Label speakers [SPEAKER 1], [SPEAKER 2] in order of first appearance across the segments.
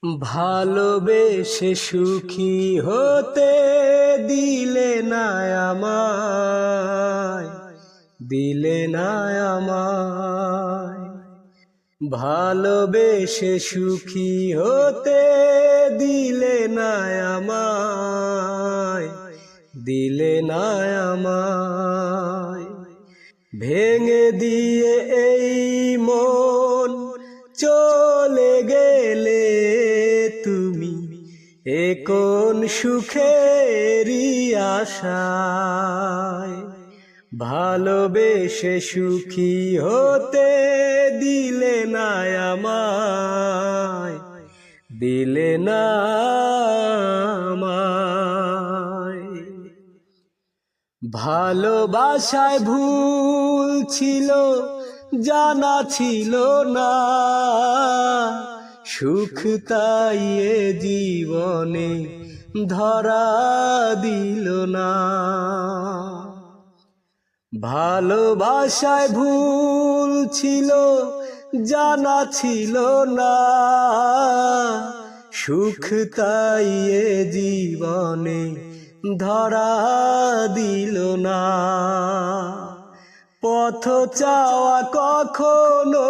[SPEAKER 1] ভালোবেসে সুখী হতে দিলে না আমায়, দিলে না আমায়। ভালোবেসে সুখী হতে দিলে না আমায়, দিলে না আমায়। ভেঙে দিয়ে এই মন চলে গেলে তুমি, এ কোন সুখেরই আশায়। ভালোবেসে সুখী হতে দিলে না আমায়, দিলে না আমায়। ভালোবাসায় ভুল ছিল, জানা ছিল না, সুখ তাই এ জীবনে ধরা দিল না। ভালোবাসায় ভুল ছিল, জানা ছিল না, সুখ তাই এ জীবনে ধরা দিল না। পথ চাওয়া কখনো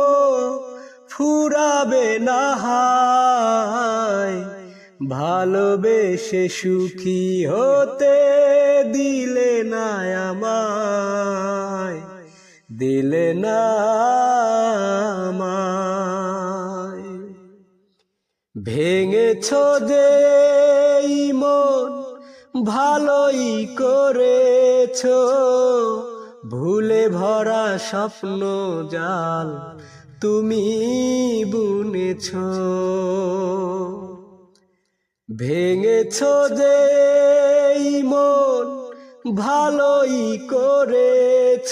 [SPEAKER 1] ফুরাবে না হায়, ভালোবেসে সুখী হতে দিলে না আমায়, দিলে না আমায়। ভেঙেছ যে এই মন ভালোই করেছ, ভুলে ভরা স্বপ্ন জাল তুমি বুনেছ। ভেঙেছ যে এই মন ভালোই করেছ,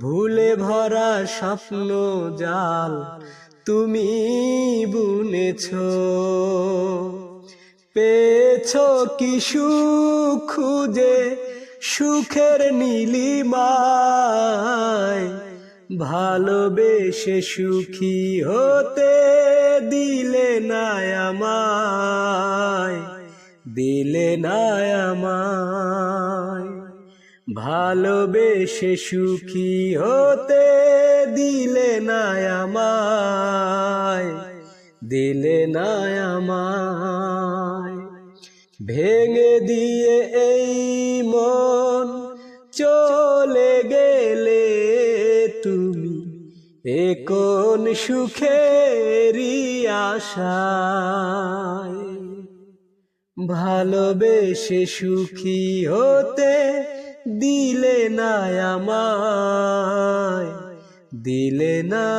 [SPEAKER 1] ভুলে ভরা স্বপ্ন জাল তুমি বুনেছ। পেয়েছ কি সুখ খুঁজে সুখের নীলিমায়, ভালোবেসে সুখী হতে দিলে না আমায়, দিলে না আমায়। ভালোবেসে সুখী হতে দিলে না আমায়, দিলে না আমায়। ভেঙে দিয়ে এই মন চলে গেলে তুমি, এ কোন সুখেরই আশায়। ভালোবেসে সুখী হতে দিলে না আমায়, দিলে না